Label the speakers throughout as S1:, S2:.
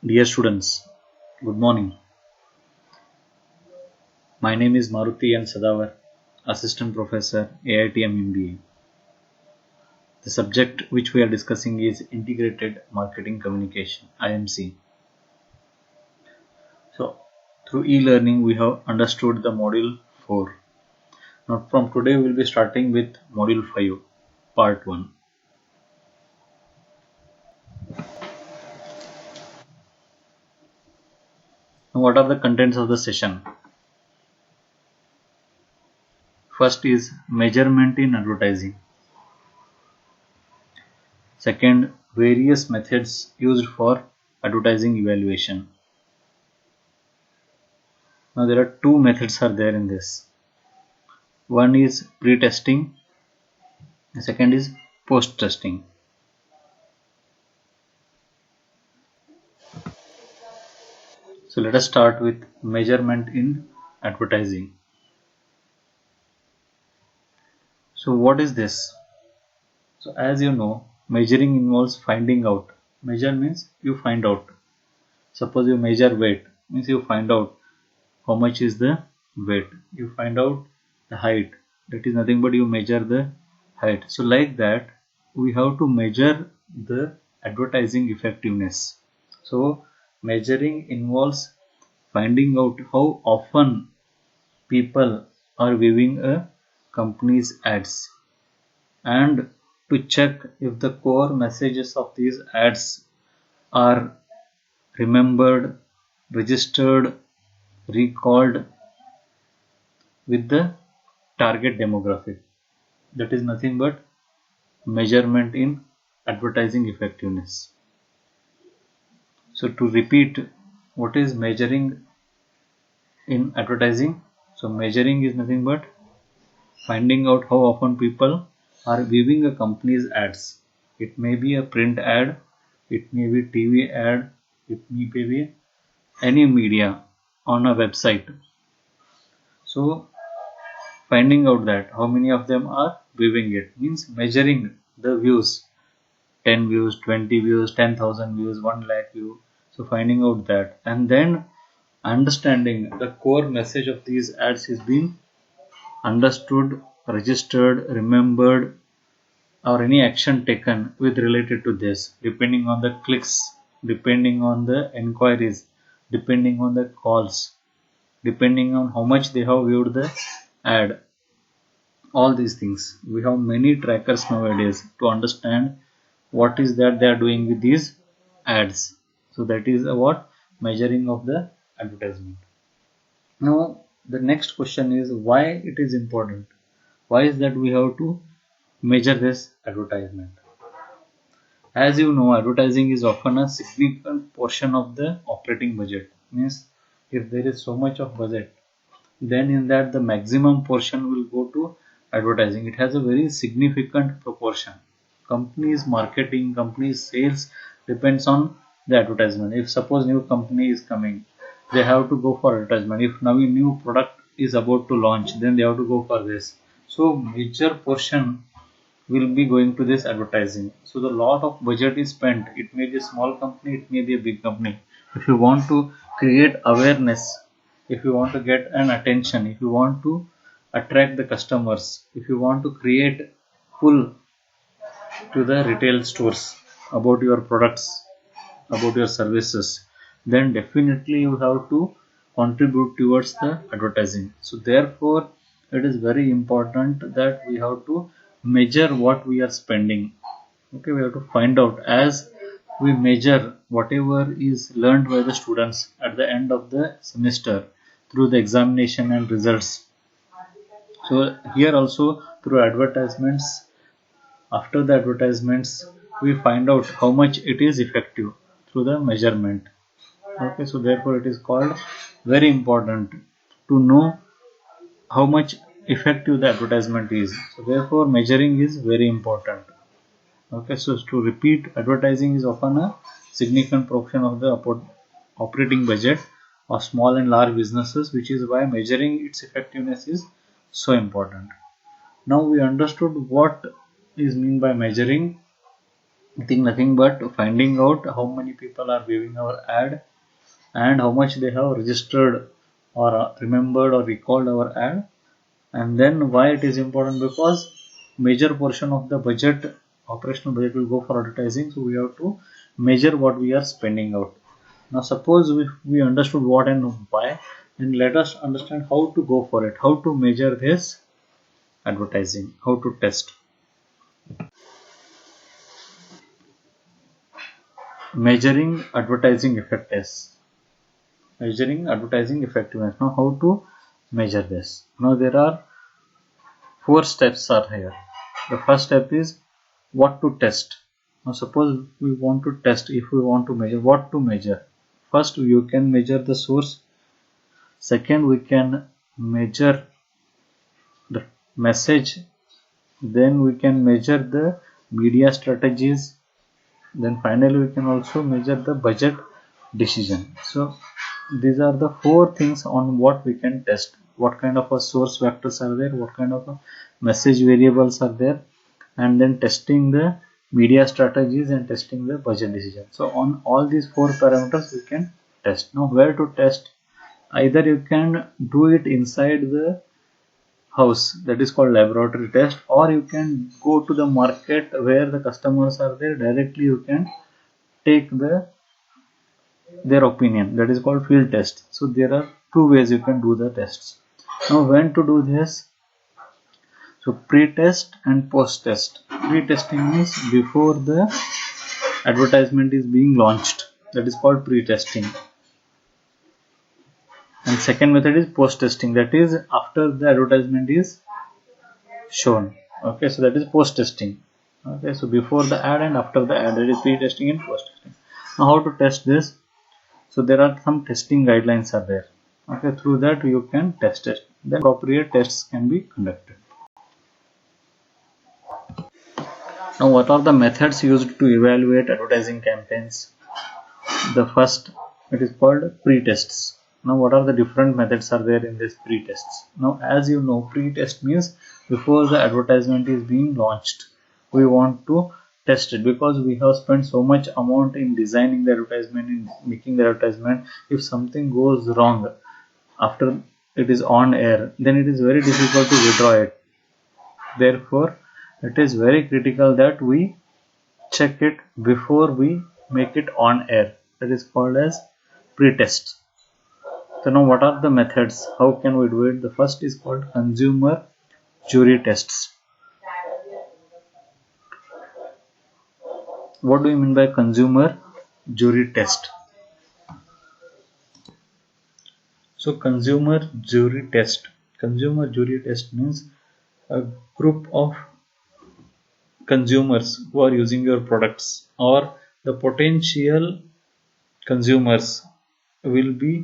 S1: Dear students, good morning. My name is Maruti N. Sadavar, Assistant Professor, AITM MBA. The subject which we are discussing is Integrated Marketing Communication, IMC. So, through e-learning, we have understood the Module 4. Now, from today, we will be starting with Module 5, Part 1. Now, what are the contents of the session? First is measurement in advertising. Second, various methods used for advertising evaluation. Now there are two methods are there in this. One is pre-testing, the second is post-testing. So let us start with measurement in advertising. So what is this? So as you know, measuring involves finding out. Measure means you find out. Suppose you measure weight, means you find out how much is the weight. You find out the height. That is nothing but you measure the height. So like that, we have to measure the advertising effectiveness. So measuring involves finding out how often people are viewing a company's ads and to check if the core messages of these ads are remembered, registered, recalled with the target demographic. That is nothing but measurement in advertising effectiveness. So to repeat, what is measuring in advertising? So measuring is nothing but finding out how often people are viewing a company's ads. It may be a print ad, it may be TV ad, it may be any media on a website. So finding out that how many of them are viewing it means measuring the views, 10 views, 20 views, 10,000 views, 1 lakh view. So finding out that and then understanding the core message of these ads is being understood, registered, remembered, or any action taken with related to this, depending on the clicks, depending on the enquiries, depending on the calls, depending on how much they have viewed the ad. All these things. We have many trackers nowadays to understand what is that they are doing with these ads. So that is what measuring of the advertisement. Now the next question is why it is important. Why is that we have to measure this advertisement? As you know, advertising is often a significant portion of the operating budget. Means if there is so much of budget, then in that the maximum portion will go to advertising. It has a very significant proportion. Companies marketing, companies sales depends on the advertisement. If suppose new company is coming, they have to go for advertisement. If now a new product is about to launch, then they have to go for this. So major portion will be going to this advertising. So the lot of budget is spent. It may be a small company, it may be a big company. If you want to create awareness, if you want to get an attention, if you want to attract the customers, if you want to create pull to the retail stores about your products, about your services, then definitely you have to contribute towards the advertising. So therefore it is very important that we have to measure what we are spending. Okay, we have to find out as we measure whatever is learned by the students at the end of the semester through the examination and results. So here also through advertisements, after the advertisements we find out how much it is effective through the measurement. Okay, so therefore it is called very important to know how much effective the advertisement is. So therefore measuring is very important. Okay, so to repeat, advertising is often a significant portion of the operating budget of small and large businesses, which is why measuring its effectiveness is so important. Now we understood what is meant by measuring. Think nothing but finding out how many people are viewing our ad and how much they have registered or remembered or recalled our ad. And then why it is important, because major portion of the budget, operational budget, will go for advertising. So we have to measure what we are spending out. Now suppose we understood what and why, and let us understand how to go for it, how to measure this advertising, how to test. Measuring advertising effectiveness. Measuring advertising effectiveness. Now how to measure this? Now there are four steps are here. The first step is what to test. Now suppose we want to test, if we want to measure, what to measure. First you can measure the source. Second, we can measure the message. Then we can measure the media strategies. Then finally we can also measure the budget decision. So these are the four things on what we can test. What kind of a source vectors are there, what kind of a message variables are there, and then testing the media strategies and testing the budget decision. So on all these four parameters we can test. Now where to test? Either you can do it inside the house, that is called laboratory test, or you can go to the market where the customers are there, directly you can take their opinion, that is called field test. So there are two ways you can do the tests. Now when to do this? So pre-test and post-test. Pre-testing means before the advertisement is being launched, that is called pre-testing. And second method is post-testing, that is after the advertisement is shown. Okay, so that is post-testing. Okay, so before the ad and after the ad, that is pre-testing and post-testing. Now how to test this? So there are some testing guidelines are there. Okay, through that you can test it. Then appropriate tests can be conducted. Now what are the methods used to evaluate advertising campaigns? The first, it is called pre-tests. Now what are the different methods are there in this pre-tests? Now as you know, pre-test means before the advertisement is being launched, we want to test it, because we have spent so much amount in designing the advertisement, in making the advertisement. If something goes wrong after it is on air, then it is very difficult to withdraw it. Therefore it is very critical that we check it before we make it on air. That is called as pre-test. So now what are the methods? How can we do it? The first is called consumer jury tests. What do you mean by consumer jury test? So consumer jury test. Consumer jury test means a group of consumers who are using your products, or the potential consumers will be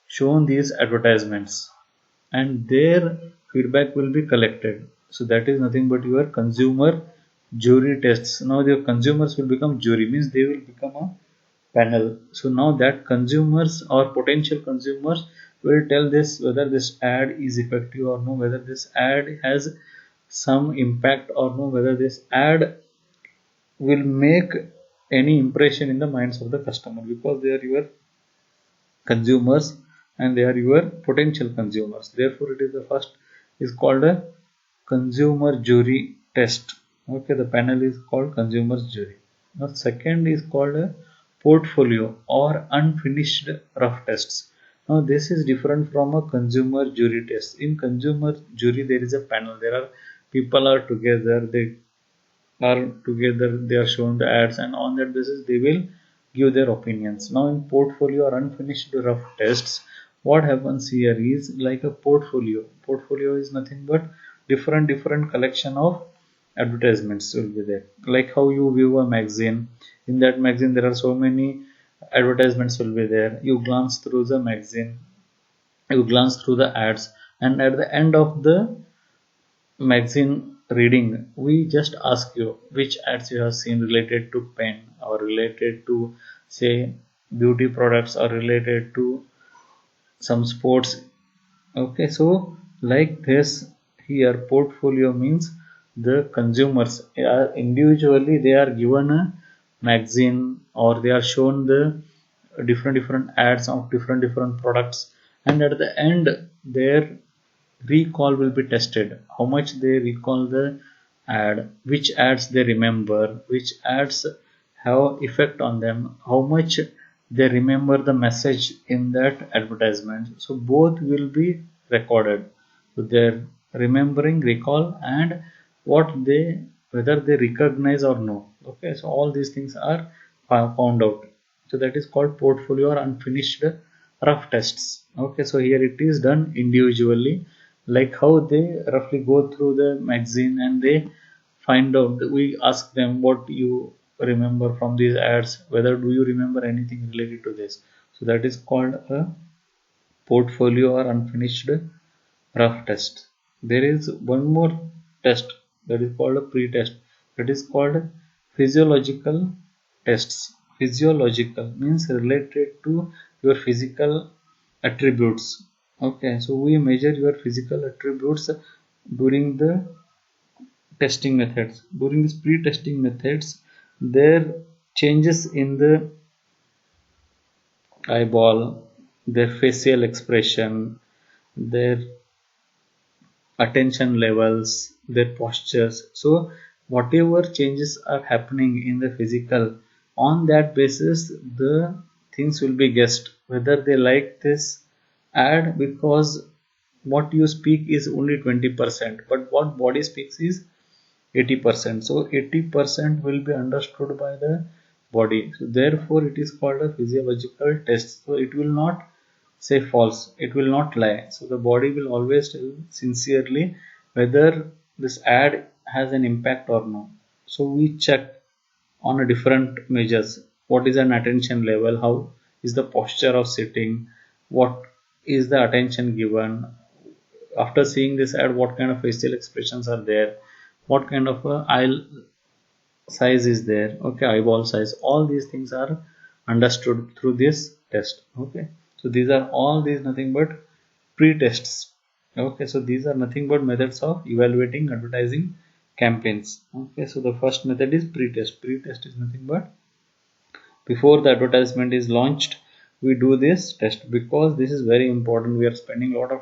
S1: shown these advertisements and their feedback will be collected. So that is nothing but your consumer jury tests. Now the consumers will become jury, means they will become a panel. So now that consumers or potential consumers will tell this whether this ad is effective or no, whether this ad has some impact or no, whether this ad will make any impression in the minds of the customer, because they are your consumers and they are your potential consumers. Therefore it is the first is called a consumer jury test. Okay, the panel is called consumer jury. Now second is called a portfolio or unfinished rough tests. Now this is different from a consumer jury test. In consumer jury there is a panel, there are people are together, they are shown the ads, and on that basis they will give their opinions. Now in portfolio or unfinished rough tests, what happens here is like a portfolio. Portfolio is nothing but different collection of advertisements will be there. Like how you view a magazine, in that magazine there are so many advertisements will be there. You glance through the magazine, you glance through the ads, and at the end of the magazine reading, we just ask you which ads you have seen related to pen or related to say beauty products or related to some sports. Okay, so like this here, portfolio means the consumers are individually they are given a magazine, or they are shown the different ads of different products, and at the end their recall will be tested, how much they recall the ad, which ads they remember, which ads have effect on them, how much they remember the message in that advertisement. So both will be recorded. So their remembering, recall, and what they, whether they recognize or no. Okay, so all these things are found out. So that is called portfolio or unfinished rough tests. Okay, so here it is done individually, like how they roughly go through the magazine and they find out. We ask them what you remember from these ads, whether do you remember anything related to this. So that is called a portfolio or unfinished rough test. There is one more test that is called a pre-test, that is called physiological tests. Physiological means related to your physical attributes. Okay, so we measure your physical attributes during the testing methods. During these pre-testing methods, there changes in the eyeball, their facial expression, their attention levels, their postures. So whatever changes are happening in the physical, on that basis the things will be guessed whether they like this ad, because what you speak is only 20%, but what body speaks is 80%. So 80% will be understood by the body. So therefore it is called a physiological test. So it will not say false, it will not lie. So the body will always tell sincerely whether this ad has an impact or not. So we check on a different measures. What is an attention level? How is the posture of sitting? What is the attention given? After seeing this ad, what kind of facial expressions are there? What kind of eye size is there? Okay, eyeball size. All these things are understood through this test. Okay, so these are all these nothing but pre-tests. Okay, so these are nothing but methods of evaluating advertising campaigns. Okay, so the first method is pre-test. Pre-test is nothing but before the advertisement is launched, we do this test, because this is very important. We are spending a lot of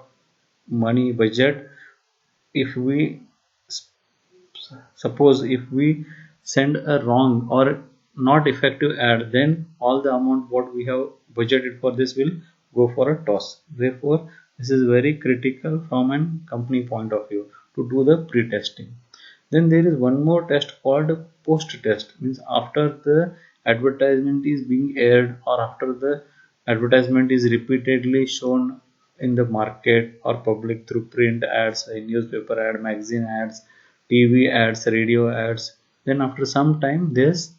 S1: money budget. If we suppose if we send a wrong or not effective ad, then all the amount what we have budgeted for this will go for a toss. Therefore this is very critical from an company point of view to do the pre-testing. Then there is one more test called post test, means after the advertisement is being aired, or after the advertisement is repeatedly shown in the market or public through print ads, newspaper ad, magazine ads, TV ads, radio ads. Then after some time this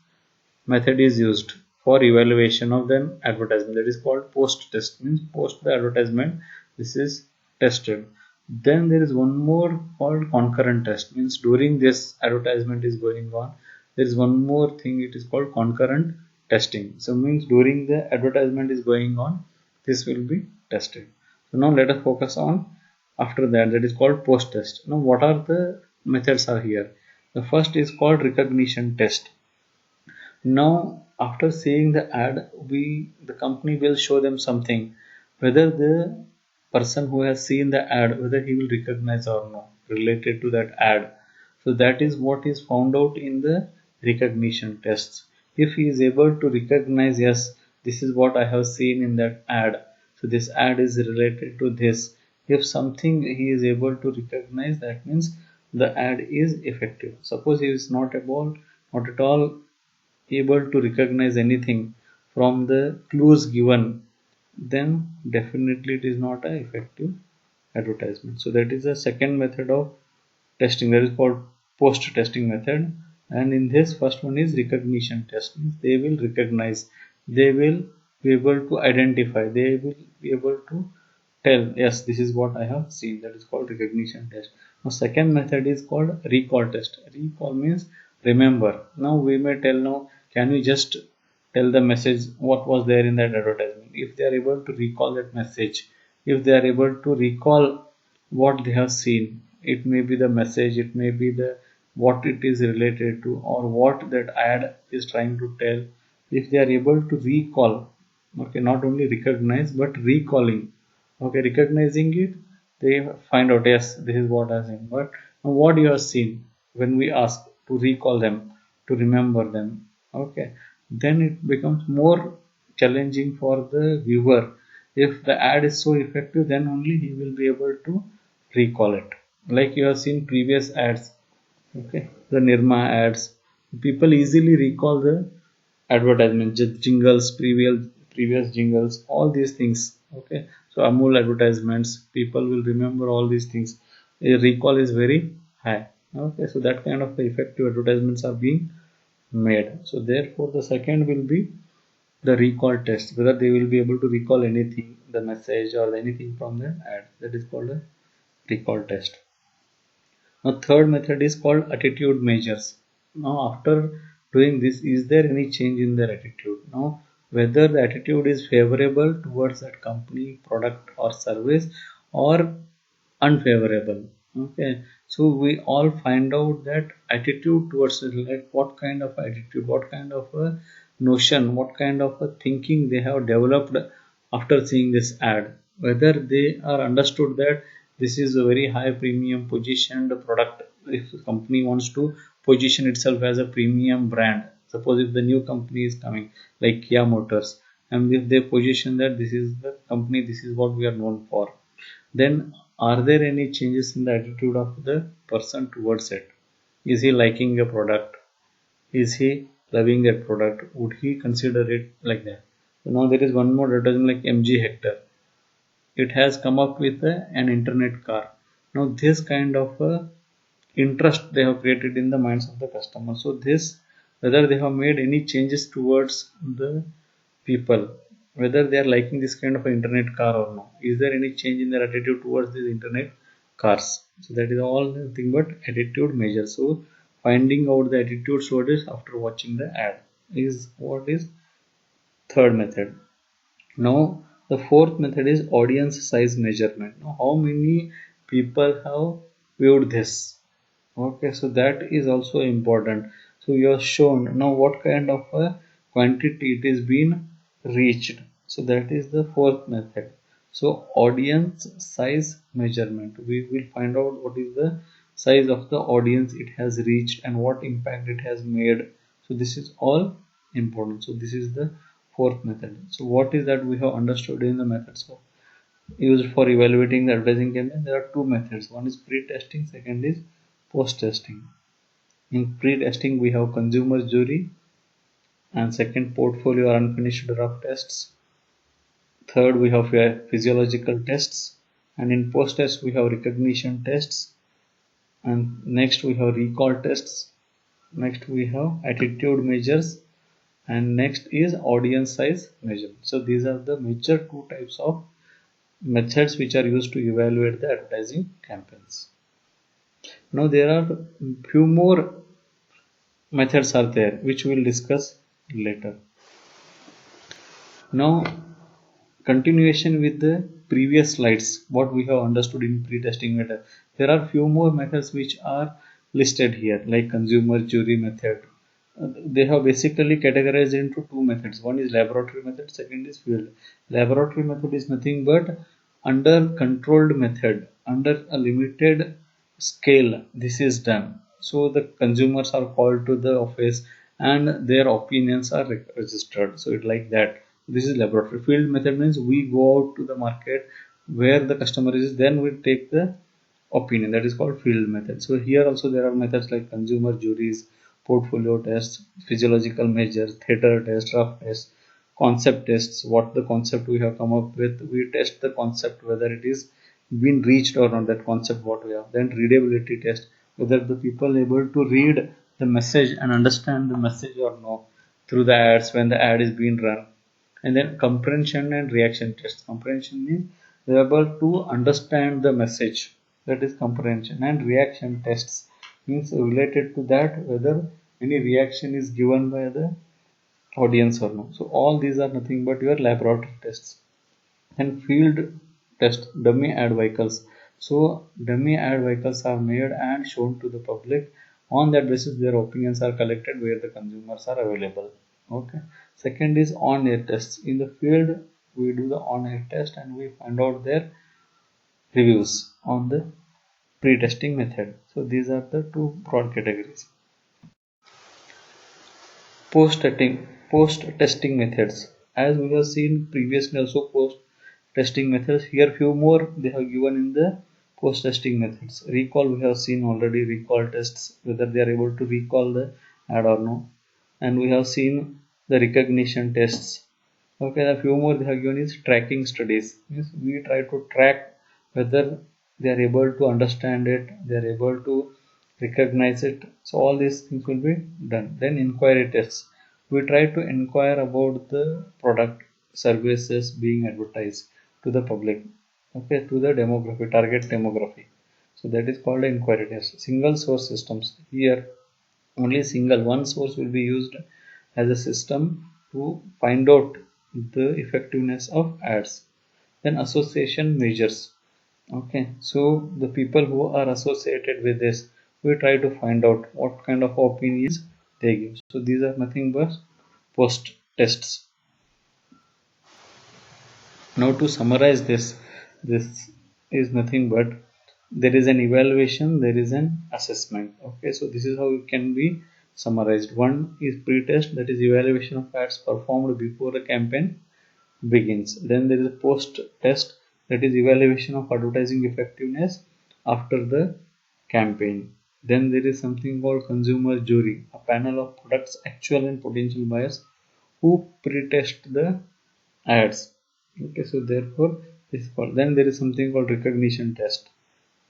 S1: method is used for evaluation of the advertisement, that is called post test, means post the advertisement this is tested. Then there is one more called concurrent test, means during this advertisement is going on, there is one more thing, it is called concurrent testing. So means during the advertisement is going on, this will be tested. So now let us focus on after that, that is called post test. Now what are the methods are here? The first is called recognition test. Now after seeing the ad, the company will show them something, whether the person who has seen the ad, whether he will recognize or no related to that ad. So that is what is found out in the recognition tests. If he is able to recognize, yes, this is what I have seen in that ad, so this ad is related to this. If something he is able to recognize, that means the ad is effective. Suppose he is not at all able to recognize anything from the clues given, then definitely it is not an effective advertisement. So that is the second method of testing, that is called post testing method. And in this first one is recognition test, means they will recognize, they will be able to identify, they will be able to tell, yes, this is what I have seen. That is called recognition test. Now second method is called recall test. Recall means remember. Now we may tell, now can we just tell the message what was there in that advertisement? If they are able to recall that message, if they are able to recall what they have seen, it may be the message, it may be the what it is related to, or what that ad is trying to tell. If they are able to recall, okay, not only recognize but recalling, okay, recognizing it, they find out, yes, this is what I seen. But what you have seen, when we ask to recall them, to remember them, okay, then it becomes more challenging for the viewer. If the ad is so effective, then only he will be able to recall it. Like you have seen previous ads, okay, the Nirma ads, people easily recall the advertisement, jingles, previous jingles, all these things. Okay, so Amul advertisements, people will remember all these things. A recall is very high. Okay, so that kind of effective advertisements are being made. So therefore, the second will be the recall test, whether they will be able to recall anything, the message or anything from the ad. That is called a recall test. Now third method is called attitude measures. Now after doing this, is there any change in their attitude? Now whether the attitude is favorable towards that company, product or service, or unfavorable. Okay, so we all find out that attitude towards it, like what kind of attitude, what kind of a notion, what kind of a thinking they have developed after seeing this ad, whether they are understood that this is a very high premium positioned product. If the company wants to position itself as a premium brand, suppose if the new company is coming like Kia Motors, and if they position that this is the company, this is what we are known for, then are there any changes in the attitude of the person towards it? Is he liking a product? Is he loving that product? Would he consider it like that? So now there is one more advertisement like MG Hector. It has come up with an internet car. Now this kind of interest they have created in the minds of the customer. So this, whether they have made any changes towards the people, whether they are liking this kind of internet car or not, is there any change in their attitude towards these internet cars? So that is all nothing but attitude measure. So finding out the attitude toward it after watching the ad is what is third method. Now the fourth method is audience size measurement. Now how many people have viewed this? Okay, so that is also important. So you are shown now what kind of a quantity it is being reached. So that is the fourth method. So audience size measurement. We will find out what is the size of the audience it has reached and what impact it has made. So this is all important. So this is the fourth method. So what is that we have understood in the methods of used for evaluating the advertising campaign? There are two methods. One is pre-testing, second is post-testing. In pre-testing, we have consumer jury, and second, portfolio or unfinished draft tests. Third, we have physiological tests, and in post-test, we have recognition tests, and next we have recall tests. Next, we have attitude measures, and next is audience size measure. So these are the major two types of methods which are used to evaluate the advertising campaigns. Now there are few more methods are there which we will discuss later. Now continuation with the previous slides, what we have understood in pre-testing method, there are few more methods which are listed here like consumer jury method. They have basically categorized into two methods. One is laboratory method, second is field. Laboratory method is nothing but under controlled method, under a limited scale this is done. So the consumers are called to the office and their opinions are registered. So it like that. This is laboratory. Field method means we go out to the market where the customer is, then we take the opinion. That is called field method. So here also there are methods like consumer juries, portfolio tests, physiological measures, theater test, rough test, concept tests. What the concept we have come up with, we test the concept whether it is been reached or not, that concept what we have. Then readability test, whether the people able to read the message and understand the message or no through the ads when the ad is being run. And then comprehension and reaction test. Comprehension means they are able to understand the message, that is comprehension. And reaction tests means related to that whether any reaction is given by the audience or no. So all these are nothing but your laboratory tests. And field test, dummy ad vehicles. So dummy ad vehicles are made and shown to the public On that basis, their opinions are collected where the consumers are available. Okay. Second is on-air tests. In the field, we do the on-air test and we find out their reviews on the pre-testing method. So these are the two broad categories. Post-testing methods. As we have seen previously also post-testing methods. Here few more they have given in the post-testing methods. Recall we have seen already recall tests, whether they are able to recall the ad or no. And we have seen the recognition tests. Okay, a few more they have given is tracking studies. Means we try to track whether they are able to understand it, they are able to recognize it. So all these things will be done. Then inquiry tests. We try to inquire about the product services being advertised to the public. Okay, to the demography, target demography. So that is called inquiry test. Single source systems. Here only single one source will be used as a system to find out the effectiveness of ads. Then association measures. Okay, so the people who are associated with this, we try to find out what kind of opinions they give. So these are nothing but post tests. Now to summarize this is nothing but there is an evaluation, there is an assessment. Okay, so this is how it can be summarized. One is pre-test, that is evaluation of ads performed before a campaign begins. Then there is a post-test, that is evaluation of advertising effectiveness after the campaign. Then there is something called consumer jury, a panel of products actual and potential buyers who pre-test the ads. Okay, so therefore this is called. Then there is something called recognition test.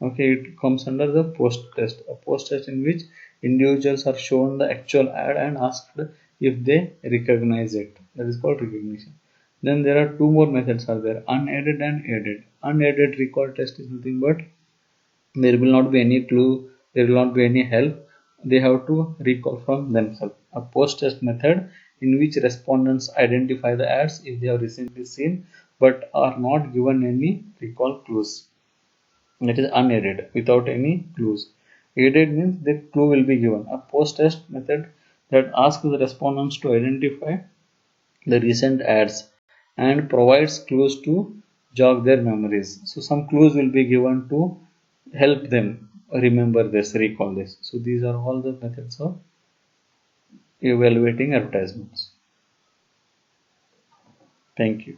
S1: Okay, it comes under the post test. A post test in which individuals are shown the actual ad and asked if they recognize it. That is called recognition. Then there are two more methods are there, unaided and aided. Unaided recall test is nothing but there will not be any clue, there will not be any help. They have to recall from themselves. A post test method in which respondents identify the ads if they have recently seen but are not given any recall clues. That is unaided, without any clues. Aided means the clue will be given. A post test method that asks the respondents to identify the recent ads and provides clues to jog their memories. So some clues will be given to help them remember this, recall this. So these are all the methods of evaluating advertisements. Thank you.